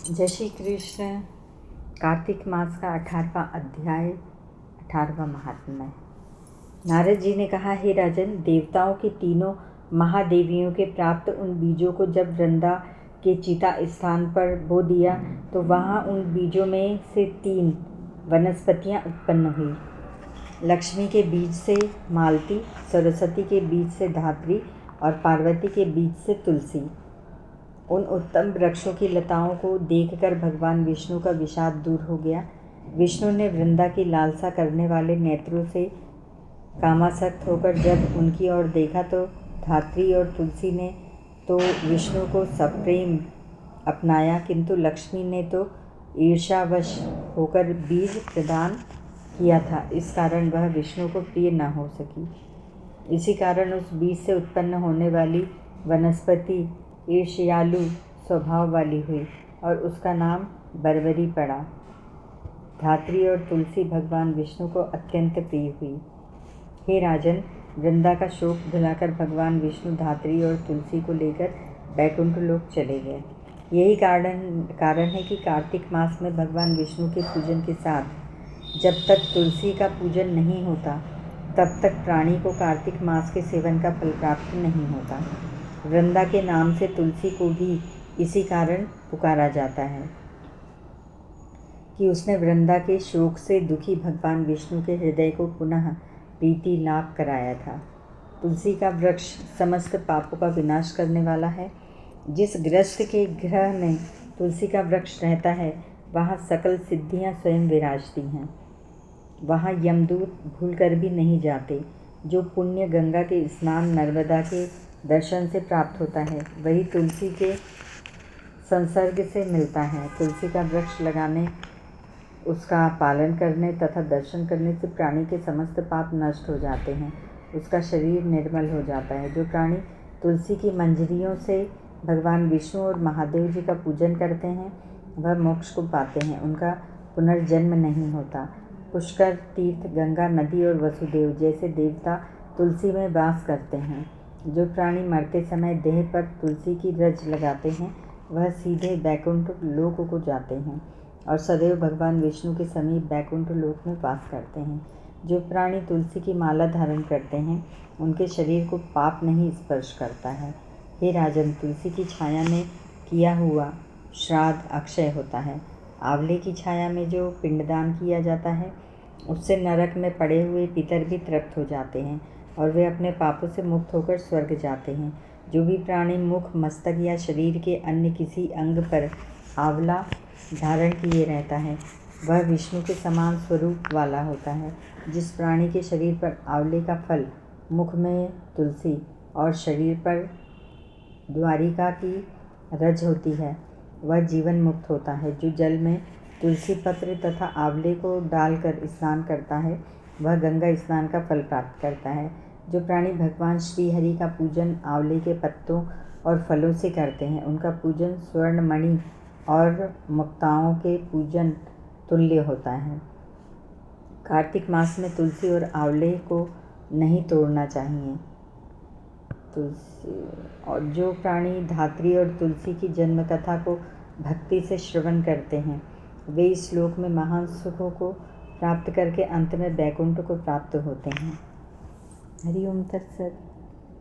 जय श्री कृष्ण। कार्तिक मास का 18वां अध्याय, 18वां महात्म्य। नारद जी ने कहा, हे राजन, देवताओं की तीनों महादेवियों के प्राप्त उन बीजों को जब वृंदा के चिता स्थान पर बो दिया तो वहाँ उन बीजों में से 3 वनस्पतियाँ उत्पन्न हुई। लक्ष्मी के बीज से मालती, सरस्वती के बीज से धात्री और पार्वती के बीज से तुलसी। उन उत्तम वृक्षों की लताओं को देखकर भगवान विष्णु का विषाद दूर हो गया। विष्णु ने वृंदा की लालसा करने वाले नेत्रों से कामासक्त होकर जब उनकी ओर देखा तो धात्री और तुलसी ने तो विष्णु को सप्रेम अपनाया, किंतु लक्ष्मी ने तो ईर्ष्यावश होकर बीज प्रदान किया था। इस कारण वह विष्णु को प्रिय न हो सकी। इसी कारण उस बीज से उत्पन्न होने वाली वनस्पति ईर्ष्यालु स्वभाव वाली हुई और उसका नाम बर्बरी पड़ा। धात्री और तुलसी भगवान विष्णु को अत्यंत प्रिय हुई। हे राजन, वृंदा का शोक भुलाकर भगवान विष्णु धात्री और तुलसी को लेकर बैकुंठ लोक चले गए। यही कारण है कि कार्तिक मास में भगवान विष्णु के पूजन के साथ जब तक तुलसी का पूजन नहीं होता तब तक प्राणी को कार्तिक मास के सेवन का फल प्राप्त नहीं होता। वृंदा के नाम से तुलसी को भी इसी कारण पुकारा जाता है कि उसने वृंदा के शोक से दुखी भगवान विष्णु के हृदय को पुनः प्रीति लाभ कराया था। तुलसी का वृक्ष समस्त पापों का विनाश करने वाला है। जिस गृहस्थ के गृह में तुलसी का वृक्ष रहता है वहाँ सकल सिद्धियाँ स्वयं विराजती हैं। वहाँ यमदूत भूलकर भी नहीं जाते। जो पुण्य गंगा के स्नान, नर्मदा के दर्शन से प्राप्त होता है वही तुलसी के संसर्ग से मिलता है। तुलसी का वृक्ष लगाने, उसका पालन करने तथा दर्शन करने से प्राणी के समस्त पाप नष्ट हो जाते हैं। उसका शरीर निर्मल हो जाता है। जो प्राणी तुलसी की मंजरियों से भगवान विष्णु और महादेव जी का पूजन करते हैं वह मोक्ष को पाते हैं। उनका पुनर्जन्म नहीं होता। पुष्कर, तीर्थ, गंगा नदी और वसुदेव जैसे देवता तुलसी में वास करते हैं। जो प्राणी मरते समय देह पर तुलसी की रज लगाते हैं वह सीधे बैकुंठ लोक को जाते हैं और सदैव भगवान विष्णु के समीप बैकुंठ लोक में वास करते हैं। जो प्राणी तुलसी की माला धारण करते हैं उनके शरीर को पाप नहीं स्पर्श करता है। हे राजन, तुलसी की छाया में किया हुआ श्राद्ध अक्षय होता है। आंवले की छाया में जो पिंडदान किया जाता है उससे नरक में पड़े हुए पितर भी तृप्त हो जाते हैं और वे अपने पापों से मुक्त होकर स्वर्ग जाते हैं। जो भी प्राणी मुख, मस्तक या शरीर के अन्य किसी अंग पर आंवला धारण किए रहता है वह विष्णु के समान स्वरूप वाला होता है। जिस प्राणी के शरीर पर आंवले का फल, मुख में तुलसी और शरीर पर द्वारिका की रज होती है वह जीवन मुक्त होता है। जो जल में तुलसी पत्र तथा आंवले को डालकर स्नान करता है वह गंगा स्नान का फल प्राप्त करता है। जो प्राणी भगवान श्री हरि का पूजन आंवले के पत्तों और फलों से करते हैं उनका पूजन स्वर्ण मणि और मुक्ताओं के पूजन तुल्य होता है। कार्तिक मास में तुलसी और आंवले को नहीं तोड़ना चाहिए। तुलसी और जो प्राणी धात्री और तुलसी की जन्म कथा को भक्ति से श्रवण करते हैं वे इस श्लोक में महान सुखों को प्राप्त करके अंत में बैकुंठ को प्राप्त होते हैं। हरि ओम तत्सत।